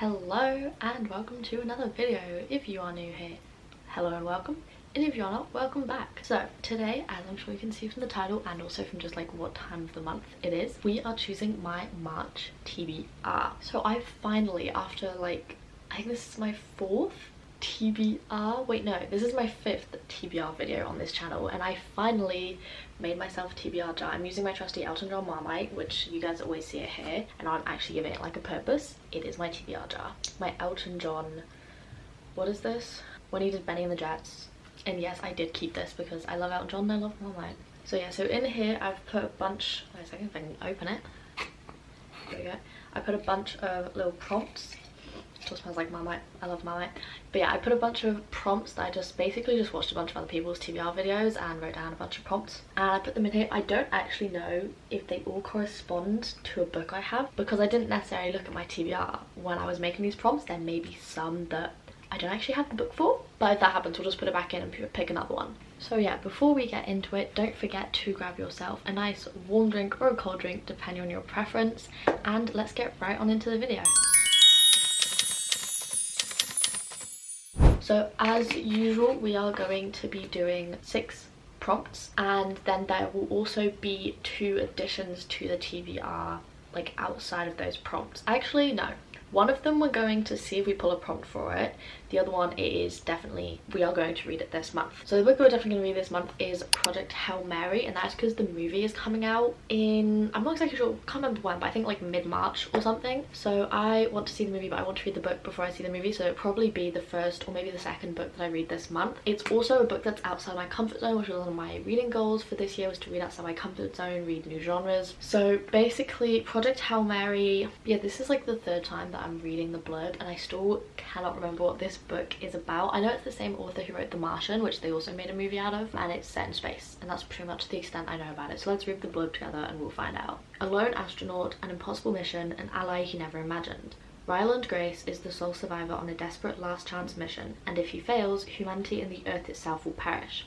Hello and welcome to another video. If you are new here, hello and welcome. And if you're not, welcome back. So today, as I'm sure you can see from the title and also from just like what time of the month it is, we are choosing my March TBR. So I finally, after like, I think this is my fourth TBR, wait no, this is my fifth TBR video on this channel, and I finally made myself a TBR jar. I'm using my trusty Elton John Marmite, which you guys always see it here, and I'm actually giving it like a purpose. It is my TBR jar. My Elton John, what is this? When he did Benny and the Jets. And yes, I did keep this because I love Elton John and I love Marmite. So yeah, so in here I've put a bunch, wait a second if I can open it. There we go. I put a bunch of little prompts. Still smells like Marmite. I love Marmite. But yeah, I put a bunch of prompts that I just basically watched a bunch of other people's TBR videos and wrote down a bunch of prompts. And I put them in here. I don't actually know if they all correspond to a book I have because I didn't necessarily look at my TBR when I was making these prompts. There may be some that I don't actually have the book for, but if that happens, we'll just put it back in and pick another one. So yeah, before we get into it, don't forget to grab yourself a nice warm drink or a cold drink, depending on your preference, and let's get right on into the video. So as usual, we are going to be doing 6 prompts, and then there will also be 2 additions to the TBR, like outside of those prompts. Actually, no. One of them we're going to see if we pull a prompt for it. The other one is definitely, we are going to read it this month. So the book we're definitely going to read this month is Project Hail Mary, and that's because the movie is coming out in, I'm not exactly sure, can't remember when, but I think like mid-March or something. So I want to see the movie, but I want to read the book before I see the movie, so it'll probably be the first or maybe the second book that I read this month. It's also a book that's outside my comfort zone, which was one of my reading goals for this year, was to read outside my comfort zone, read new genres. So basically, Project Hail Mary, yeah, this is like the 3rd time that I'm reading the blurb, and I still cannot remember what this book is about. I know it's the same author who wrote The Martian, which they also made a movie out of, and it's set in space, and that's pretty much the extent I know about it. So let's read the blurb together and we'll find out. A lone astronaut, an impossible mission, an ally he never imagined. Ryland Grace is the sole survivor on a desperate last chance mission, and if he fails, humanity and the Earth itself will perish.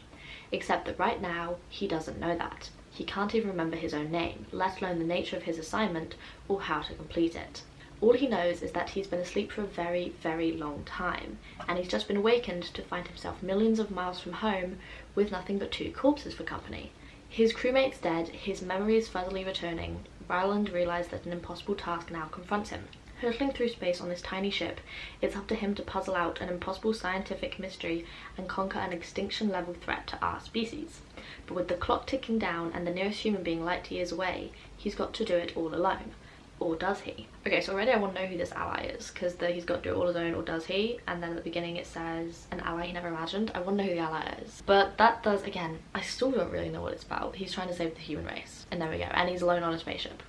Except that right now, he doesn't know that. He can't even remember his own name, let alone the nature of his assignment or how to complete it. All he knows is that he's been asleep for a very, very long time, and he's just been awakened to find himself millions of miles from home with nothing but 2 corpses for company. His crewmate's dead, his memory is fuzzily returning. Ryland realizes that an impossible task now confronts him. Hurtling through space on this tiny ship, it's up to him to puzzle out an impossible scientific mystery and conquer an extinction-level threat to our species. But with the clock ticking down and the nearest human being light years away, he's got to do it all alone. Or does he? Okay, so already I want to know who this ally is, because he's got to do it all his own, or does he? And then at the beginning it says, an ally he never imagined. I want to know who the ally is. But that does, again, I still don't really know what it's about. He's trying to save the human race. And there we go. And he's alone on a spaceship.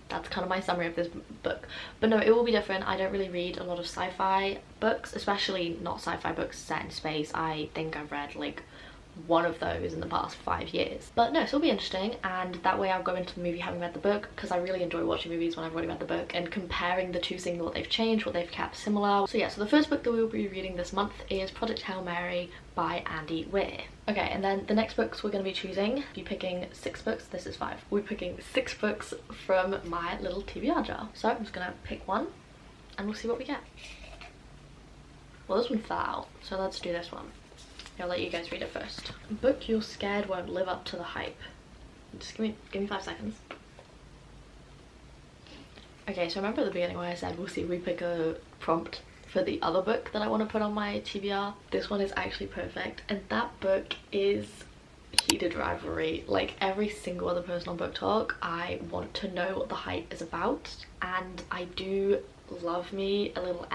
That's kind of my summary of this book. But no, it will be different. I don't really read a lot of sci-fi books, especially not sci-fi books set in space. I think I've read like one of those in the past 5 years. But no, so it'll be interesting, and that way I'll go into the movie having read the book, because I really enjoy watching movies when I've already read the book and comparing the 2, seeing what they've changed, what they've kept similar. So yeah, so the first book that we will be reading this month is Project Hail Mary by Andy Weir. Okay, and then the next books we're going to be choosing, be picking 6 books, this is 5. We're picking 6 books from my little TBR jar. So I'm just gonna pick one and we'll see what we get. Well, this one fell, so let's do this one. I'll let you guys read it first. A book you're scared won't live up to the hype. Just give me 5 seconds. Okay, so remember at the beginning when I said we'll see if we pick a prompt for the other book that I want to put on my TBR? This one is actually perfect, and that book is Heated Rivalry. Like every single other person on Book Talk, I want to know what the hype is about, and I do love me a little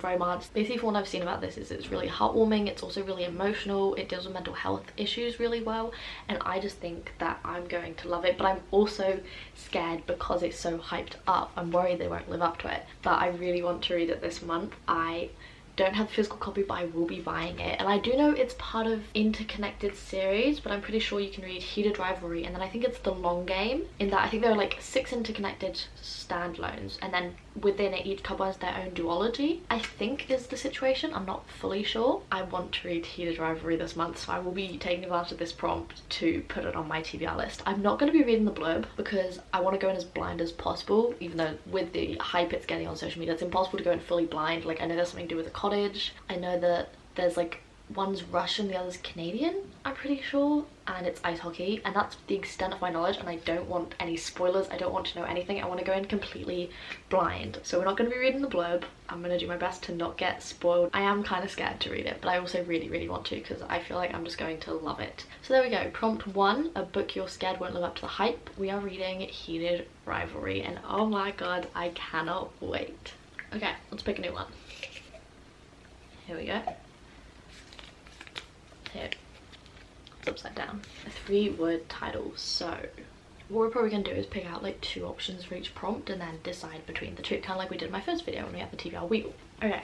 romance. Basically, from what I've seen about this, is it's really heartwarming, it's also really emotional, it deals with mental health issues really well, and I just think that I'm going to love it. But I'm also scared because it's so hyped up. I'm worried they won't live up to it, but I really want to read it this month. I don't have the physical copy, but I will be buying it. And I do know it's part of interconnected series, but I'm pretty sure you can read Heated Rivalry, and then I think it's The Long Game, in that I think there are like 6 interconnected standalones, and then within it each couple has their own duology, I think is the situation. I'm not fully sure. I want to read Heated Rivalry this month, so I will be taking advantage of this prompt to put it on my TBR list. I'm not going to be reading the blurb because I want to go in as blind as possible, even though with the hype it's getting on social media, it's impossible to go in fully blind. Like, I know there's something to do with the cottage, I know that there's like one's Russian, the other's Canadian, I'm pretty sure, and it's ice hockey, and that's the extent of my knowledge, and I don't want any spoilers. I don't want to know anything. I want to go in completely blind. So we're not going to be reading the blurb. I'm going to do my best to not get spoiled. I am kind of scared to read it, but I also really want to, because I feel like I'm just going to love it. So there we go. Prompt 1, a book you're scared won't live up to the hype. We are reading Heated Rivalry, and oh my god, I cannot wait. Okay, let's pick a new one. Here we go. Here. It's upside down. A 3-word title. So what we're probably going to do is pick out like 2 options for each prompt and then decide between the 2, kind of like we did in my first video when we had the TBR wheel. Okay,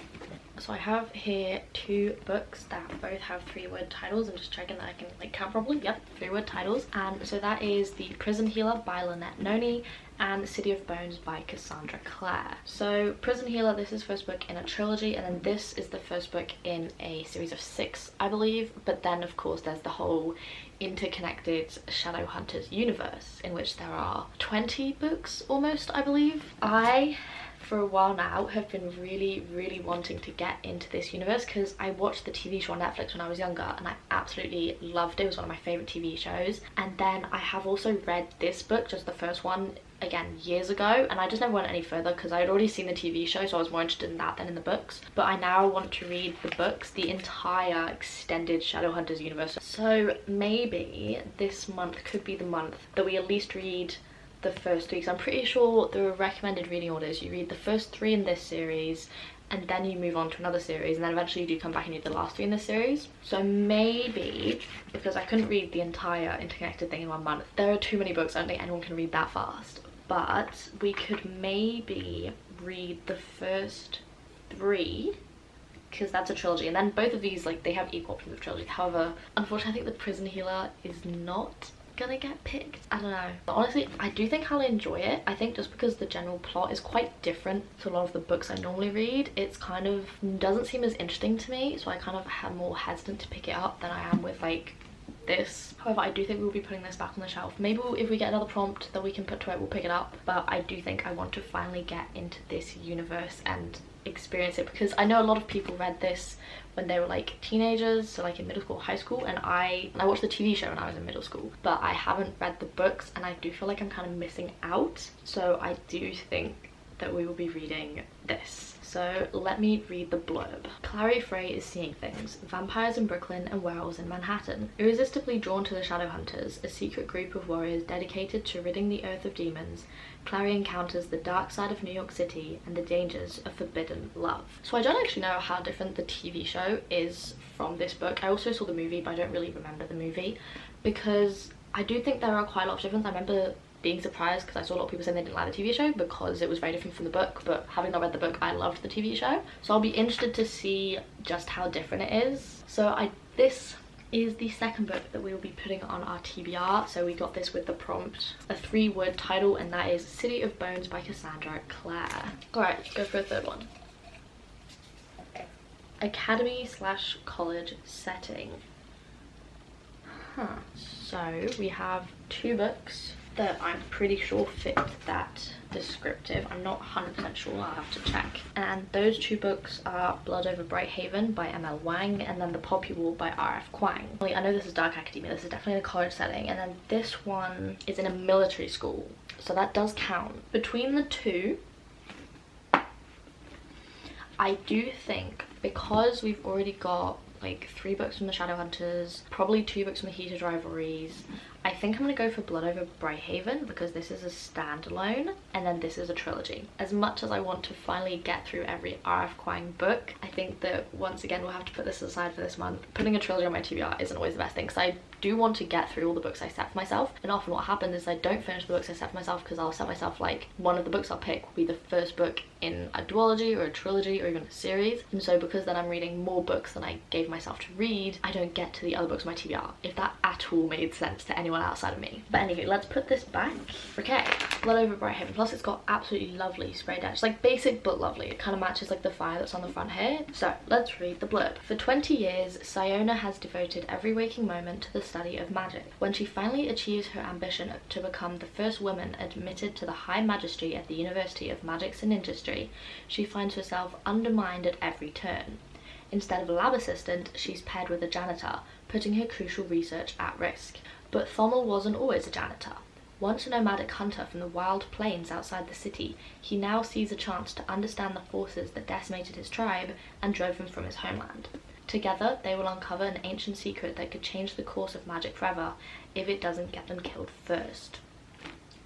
so I have here 2 books that both have 3-word titles. I'm just checking that I can like count properly. Yep, 3-word titles. And so that is The Prison Healer by Lynette Noni and City of Bones by Cassandra Clare. So Prison Healer, this is first book in a trilogy, and then this is the first book in a series of 6, I believe. But then of course there's the whole interconnected Shadowhunters universe, in which there are 20 books almost, I believe. I, for a while now, have been really wanting to get into this universe because I watched the TV show on Netflix when I was younger and I absolutely loved it. It was one of my favorite TV shows. And then I have also read this book, just the first one, again years ago, and I just never went any further because I had already seen the TV show, so I was more interested in that than in the books. But I now want to read the books, the entire extended Shadowhunters universe. So maybe this month could be the month that we at least read the first 3, because I'm pretty sure the recommended reading order is you read the first 3 in this series and then you move on to another series, and then eventually you do come back and read the last 3 in this series. So maybe, because I couldn't read the entire interconnected thing in 1 month, there are too many books, I don't think anyone can read that fast, but we could maybe read the first 3, because that's a trilogy, and then both of these, like, they have equal options of trilogy. However, unfortunately I think The Prison Healer is not gonna get picked. I don't know, but honestly I do think I'll enjoy it. I think just because the general plot is quite different to a lot of the books I normally read, it's kind of doesn't seem as interesting to me, so I kind of am more hesitant to pick it up than I am with like this. However, I do think we'll be putting this back on the shelf. Maybe if we get another prompt that we can put to it, we'll pick it up, but I do think I want to finally get into this universe and experience it, because I know a lot of people read this when they were like teenagers, so like in middle school, high school, and I watched the TV show when I was in middle school, but I haven't read the books and I do feel like I'm kind of missing out. So I do think that we will be reading this. So let me read the blurb. Clary Frey is seeing things. Vampires in Brooklyn and werewolves in Manhattan. Irresistibly drawn to the Shadowhunters, a secret group of warriors dedicated to ridding the earth of demons, Clary encounters the dark side of New York City and the dangers of forbidden love. So I don't actually know how different the TV show is from this book. I also saw the movie, but I don't really remember the movie, because I do think there are quite a lot of difference. I remember being surprised because I saw a lot of people saying they didn't like the TV show because it was very different from the book, but having not read the book, I loved the TV show. So I'll be interested to see just how different it is. So this is the second book that we will be putting on our TBR. So we got this with the prompt, a 3-word title, and that is City of Bones by Cassandra Clare. Alright, let's go for a third one. Academy/college setting. So we have 2 books that I'm pretty sure fit that descriptive. I'm not 100% sure, I'll have to check. And those 2 books are Blood Over Brighthaven by M.L. Wang and then The Poppy Wall by R.F. Kuang. I know this is dark academia, this is definitely in a college setting, and then this one is in a military school, so that does count. Between the 2, I do think, because we've already got like 3 books from the Shadowhunters, probably 2 books from the Heated Rivalries, I think I'm gonna go for Blood Over Brighthaven because this is a standalone and then this is a trilogy. As much as I want to finally get through every R.F. Kuang book, I think that once again we'll have to put this aside for this month. Putting a trilogy on my TBR isn't always the best thing because I do want to get through all the books I set for myself, and often what happens is I don't finish the books I set for myself because I'll set myself like one of the books I'll pick will be the first book in a duology or a trilogy or even a series, and so because then I'm reading more books than I gave myself to read, I don't get to the other books on my TBR, if that at all made sense to anyone outside of me. But anyway, let's put this back. Okay, Blood Over Brighthaven. Plus it's got absolutely lovely sprayed edge, like basic but lovely. It kind of matches like the fire that's on the front here. So let's read the blurb. For 20 years, Siona has devoted every waking moment to the study of magic. When she finally achieves her ambition to become the first woman admitted to the High Magistracy at the University of Magics and Industry, she finds herself undermined at every turn. Instead of a lab assistant, she's paired with a janitor, putting her crucial research at risk. But Thommel wasn't always a janitor. Once a nomadic hunter from the wild plains outside the city, he now sees a chance to understand the forces that decimated his tribe and drove him from his homeland. Together, they will uncover an ancient secret that could change the course of magic forever if it doesn't get them killed first.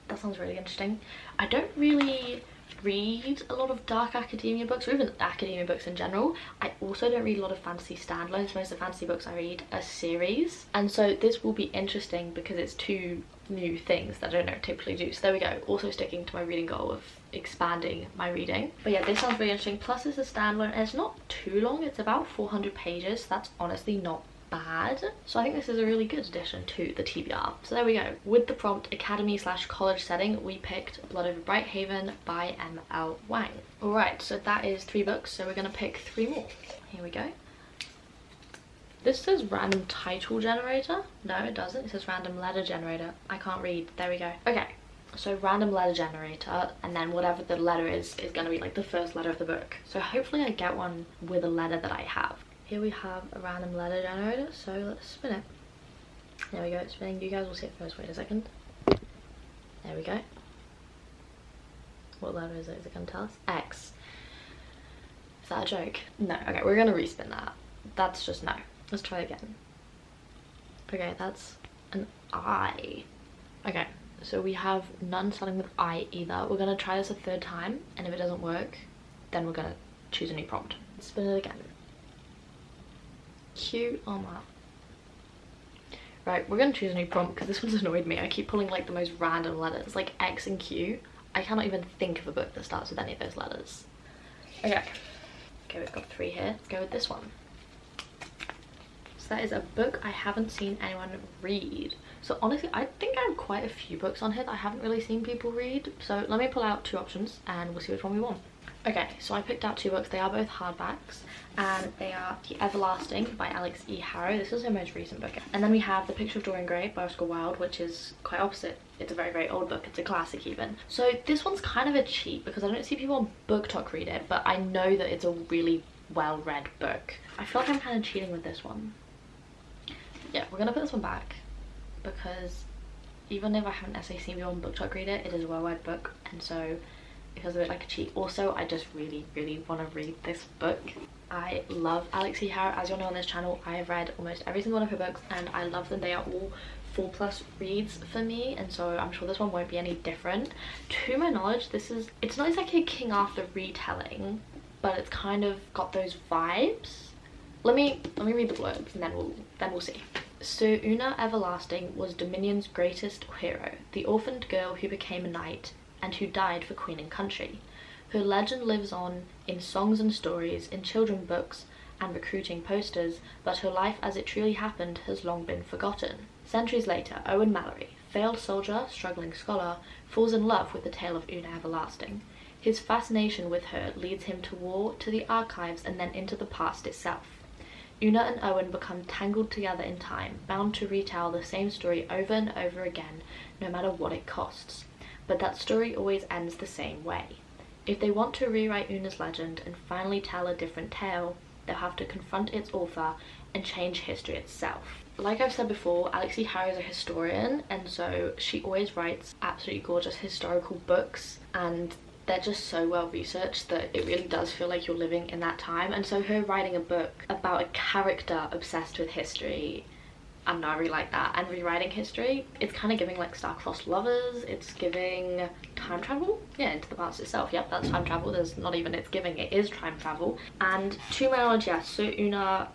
That sounds really interesting. I don't really read a lot of dark academia books, or even academia books in general. I also don't read a lot of fantasy standalones. Most of the fantasy books I read are series, and so this will be interesting because it's two new things that I don't typically do. So there we go, also sticking to my reading goal of expanding my reading. But yeah, this sounds really interesting. Plus it's a standalone and it's not too long, it's about 400 pages, so that's honestly not bad. So I think this is a really good addition to the TBR. So there we go. With the prompt academy/college setting, we picked Blood Over Brighthaven by M.L. Wang. Alright, so that is 3 books, so we're gonna pick 3 more. Here we go. This says random title generator. No, it doesn't. It says random letter generator. I can't read. There we go. Okay, so random letter generator, and then whatever the letter is gonna be like the first letter of the book. So hopefully I get one with a letter that I have. Here we have a random letter generator, so let's spin it. There we go, it's spinning. You guys will see it first. Wait a second. There we go. What letter is it? Is it gonna tell us? X. Is that a joke? No. Okay, we're gonna respin that. That's just no. Let's try again. Okay, that's an I. Okay, so we have none starting with I either. We're gonna try this a 3rd time, and if it doesn't work, then we're gonna choose a new prompt. Spin it again. Q. Oh my. Right, we're gonna choose a new prompt because this one's annoyed me. I keep pulling like the most random letters, like X and Q. I cannot even think of a book that starts with any of those letters. Okay. Okay, we've got 3 here. Let's go with this one. So that is a book I haven't seen anyone read. So honestly, I think I have quite a few books on here that I haven't really seen people read. So let me pull out 2 options and we'll see which one we want. Okay, so I picked out 2 books. They are both hardbacks, and they are The Everlasting by Alex E. Harrow. This is her most recent book. And then we have The Picture of Dorian Gray by Oscar Wilde, which is quite opposite. It's a very, very old book. It's a classic even. So this one's kind of a cheat because I don't see people on Book Talk read it, but I know that it's a really well-read book. I feel like I'm kind of cheating with this one. Yeah, we're gonna put this one back because even if I haven't necessarily seen people on Book Talk read it, it is a well-read book, and so it feels a bit like a cheat. Also, I just really, really want to read this book. I love Alex E. Harrow. As you all know on this channel, I have read almost every single one of her books and I love them. They are all 4+ reads for me, and so I'm sure this one won't be any different. To my knowledge, it's not exactly a King Arthur retelling, but it's kind of got those vibes. Let me read the blurbs and then we'll see. Sir Una Everlasting was Dominion's greatest hero, the orphaned girl who became a knight and who died for queen and country. Her legend lives on in songs and stories, in children's books and recruiting posters, but her life as it truly happened has long been forgotten. Centuries later, Owen Mallory, failed soldier, struggling scholar, falls in love with the tale of Una Everlasting. His fascination with her leads him to war, to the archives, and then into the past itself. Una and Owen become tangled together in time, bound to retell the same story over and over again, no matter what it costs. But that story always ends the same way. If they want to rewrite Una's legend and finally tell a different tale, they'll have to confront its author and change history itself. Like I've said before, Alex E. Harrow is a historian, and so she always writes absolutely gorgeous historical books, and they're just so well researched that it really does feel like you're living in that time. And so her writing a book about a character obsessed with history I don't know, I really like that. And rewriting history, it's kind of giving like star-crossed lovers, it's giving time travel, yeah, into the past itself. Yep, that's time travel. There's not even it's giving, it is time travel. And to my knowledge, yeah, so Una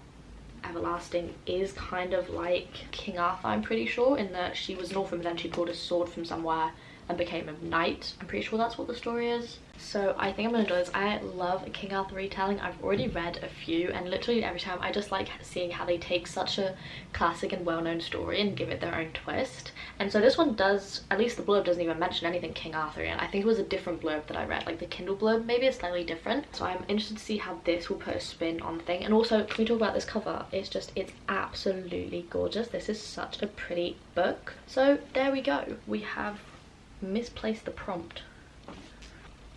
Everlasting is kind of like King Arthur, I'm pretty sure, in that she was an orphan but then she pulled a sword from somewhere and became a knight. I'm pretty sure that's what the story is. So I think I'm gonna enjoy this. I love a King Arthur retelling. I've already read a few, and literally every time I just like seeing how they take such a classic and well-known story and give it their own twist. And so this one does, at least the blurb doesn't even mention anything King Arthurian. I think it was a different blurb that I read, like the Kindle blurb maybe is slightly different. So I'm interested to see how this will put a spin on the thing. And also, can we talk about this cover? It's absolutely gorgeous. This is such a pretty book. So there we go. We have misplaced the prompt.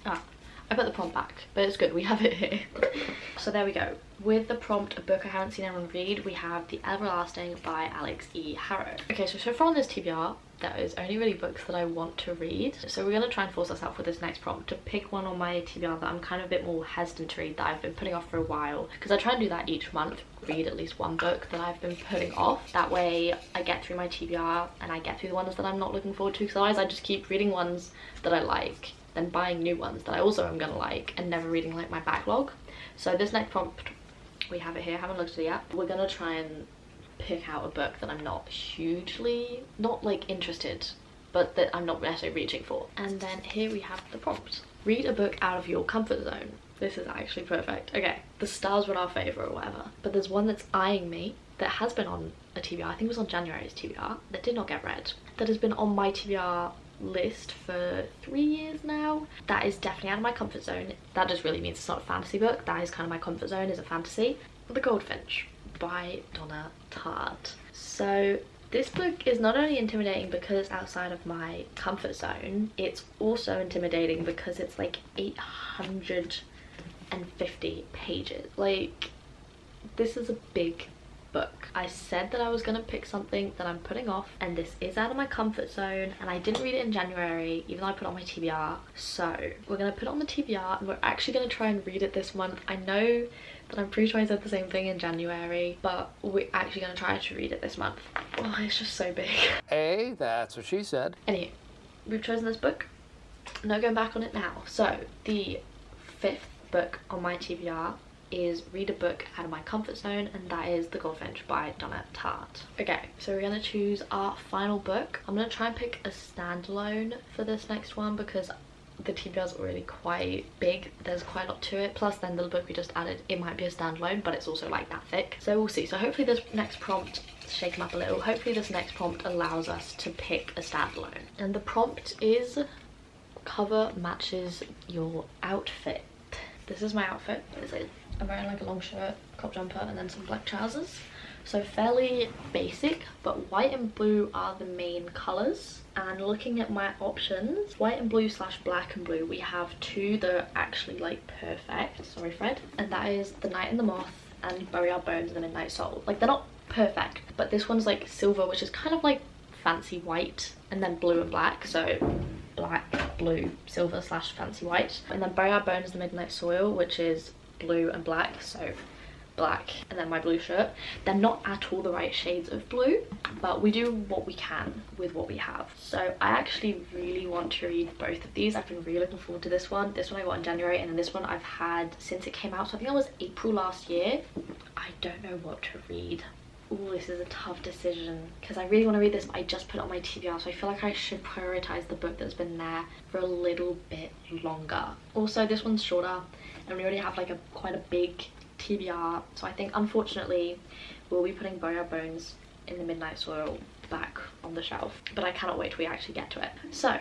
I put the prompt back, but it's good, we have it here. So there we go. With the prompt, a book I haven't seen anyone read, we have The Everlasting by Alex E. Harrow. Okay, so far on this TBR, there is only really books that I want to read. So we're gonna try and force ourselves with this next prompt to pick one on my TBR that I'm kind of a bit more hesitant to read, that I've been putting off for a while. Because I try and do that each month, read at least one book that I've been putting off. That way I get through my TBR and I get through the ones that I'm not looking forward to, because otherwise I just keep reading ones that I like, then buying new ones that I also am gonna like, and never reading like my backlog. So this next prompt, we have it here, haven't looked at it yet. We're gonna try and pick out a book that I'm not hugely, not like interested, but that I'm not necessarily reaching for. And then here we have the prompt. Read a book out of your comfort zone. This is actually perfect. Okay, the stars were in our favour or whatever, but there's one that's eyeing me that has been on a TBR, I think it was on January's TBR, that did not get read, that has been on my TBR list for 3 years now. That is definitely out of my comfort zone. That just really means it's not a fantasy book. That is kind of my comfort zone, is a fantasy. The Goldfinch by Donna Tartt. So this book is not only intimidating because it's outside of my comfort zone, it's also intimidating because it's like 850 pages. Like, this is a big book. I said that I was gonna pick something that I'm putting off, and this is out of my comfort zone, and I didn't read it in January even though I put it on my TBR. So we're gonna put it on the TBR and we're actually gonna try and read it this month. I know that I'm pretty sure I said the same thing in January, but we're actually gonna try to read it this month. Oh, it's just so big. Hey, that's what she said. Anyway, we've chosen this book. No going back on it now. So the 5th book on my TBR is Read a Book Out of My Comfort Zone, and that is The Goldfinch by Donna Tartt. Okay, so we're gonna choose our final book. I'm gonna try and pick a standalone for this next one because the TBR is already quite big. There's quite a lot to it. Plus then the book we just added, it might be a standalone, but it's also like that thick. So we'll see. So hopefully this next prompt, shake them up a little, hopefully this next prompt allows us to pick a standalone. And the prompt is, cover matches your outfit. This is my outfit. I'm wearing like a long shirt, crop jumper, and then some black trousers. So fairly basic, but white and blue are the main colours. And looking at my options, white and blue / black and blue, we have two that are actually like perfect. Sorry, Fred. And that is The Night and the Moth and Bury Our Bones in the Midnight Soul. Like, they're not perfect, but this one's like silver, which is kind of like fancy white, and then blue and black. So black, blue, silver / fancy white. And then Bury Our Bones in the Midnight Soil, which is blue and black, so black, and then my blue shirt. They're not at all the right shades of blue, but we do what we can with what we have. So I actually really want to read both of these. I've been really looking forward to this one. This one I got in January, and then this one I've had since it came out, so I think that was April last year. I don't know what to read. Oh, this is a tough decision because I really want to read this, but I just put it on my TBR, so I feel like I should prioritize the book that's been there for a little bit longer. Also, this one's shorter, and we already have like quite a big TBR, so I think unfortunately we'll be putting Bury Our Bones in the Midnight Soil back on the shelf, but I cannot wait till we actually get to it. So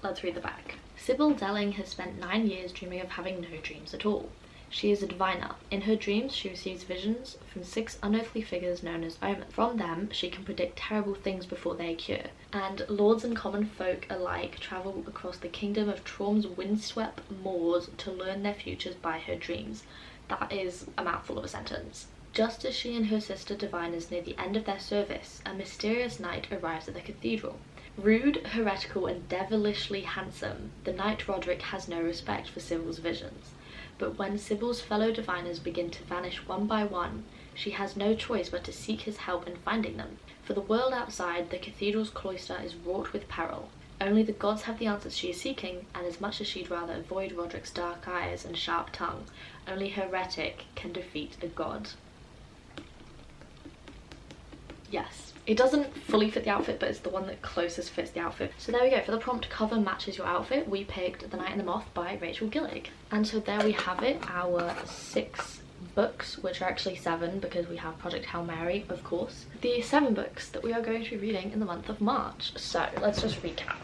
let's read the back. Sybil Delling has spent 9 years dreaming of having no dreams at all. She is a diviner. In her dreams, she receives visions from 6 unearthly figures known as omens. From them, she can predict terrible things before they occur. And lords and common folk alike travel across the kingdom of Traum's windswept moors to learn their futures by her dreams. That is a mouthful of a sentence. Just as she and her sister diviners near the end of their service, a mysterious knight arrives at the cathedral. Rude, heretical and devilishly handsome, the knight Roderick has no respect for Sybil's visions. But when Sybil's fellow diviners begin to vanish one by one, she has no choice but to seek his help in finding them. For the world outside, the cathedral's cloister is wrought with peril. Only the gods have the answers she is seeking, and as much as she'd rather avoid Roderick's dark eyes and sharp tongue, only a heretic can defeat a god. Yes. It doesn't fully fit the outfit, but it's the one that closest fits the outfit. So there we go. For the prompt cover matches your outfit, we picked The Night and the Moth by Rachel Gillig. And so there we have it, our 6 books, which are actually 7 because we have Project Hail Mary, of course. The 7 books that we are going to be reading in the month of March. So let's just recap.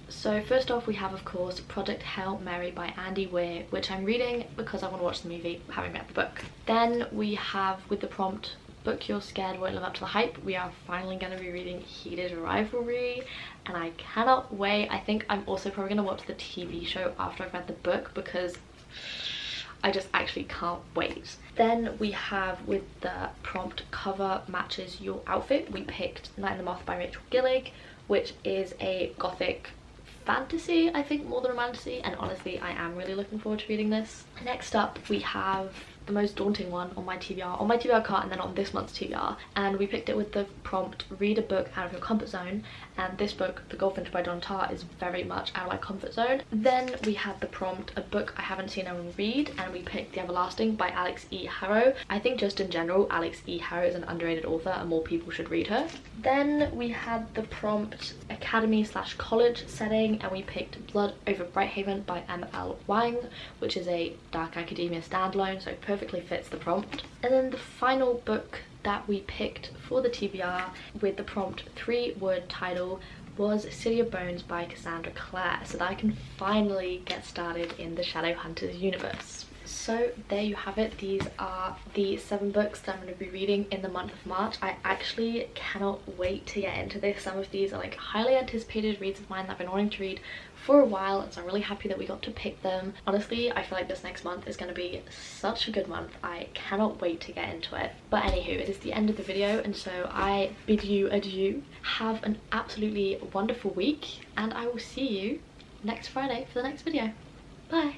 So first off, we have, of course, Project Hail Mary by Andy Weir, which I'm reading because I want to watch the movie, having read the book. Then we have, with the prompt, Book You're Scared Won't Live Up to the Hype, we are finally going to be reading Heated Rivalry, and I cannot wait. I think I'm also probably going to watch the TV show after I've read the book because I just actually can't wait. Then we have, with the prompt cover matches your outfit, we picked Night and the Moth by Rachel Gillig, which is a gothic fantasy, I think, more than a fantasy, and honestly I am really looking forward to reading this. Next up we have the most daunting one on my TBR card and then on this month's TBR, and we picked it with the prompt read a book out of your comfort zone, and this book, The Goldfinch by Don Tarr, is very much out of my comfort zone. Then we had the prompt a book I haven't seen anyone read, and we picked The Everlasting by Alex E. Harrow. I think just in general Alex E. Harrow is an underrated author and more people should read her. Then we had the prompt academy/college setting, and we picked Blood Over Brighthaven by M.L. Wang, which is a dark academia standalone, so perfectly fits the prompt. And then the final book that we picked for the TBR with the prompt 3-word title was City of Bones by Cassandra Clare, so that I can finally get started in the Shadowhunters universe. So there you have it. These are the 7 books that I'm going to be reading in the month of March. I actually cannot wait to get into this. Some of these are like highly anticipated reads of mine that I've been wanting to read for a while, and so I'm really happy that we got to pick them. Honestly, I feel like this next month is going to be such a good month. I cannot wait to get into it. But anywho, it is the end of the video, and so I bid you adieu. Have an absolutely wonderful week, and I will see you next Friday for the next video. Bye!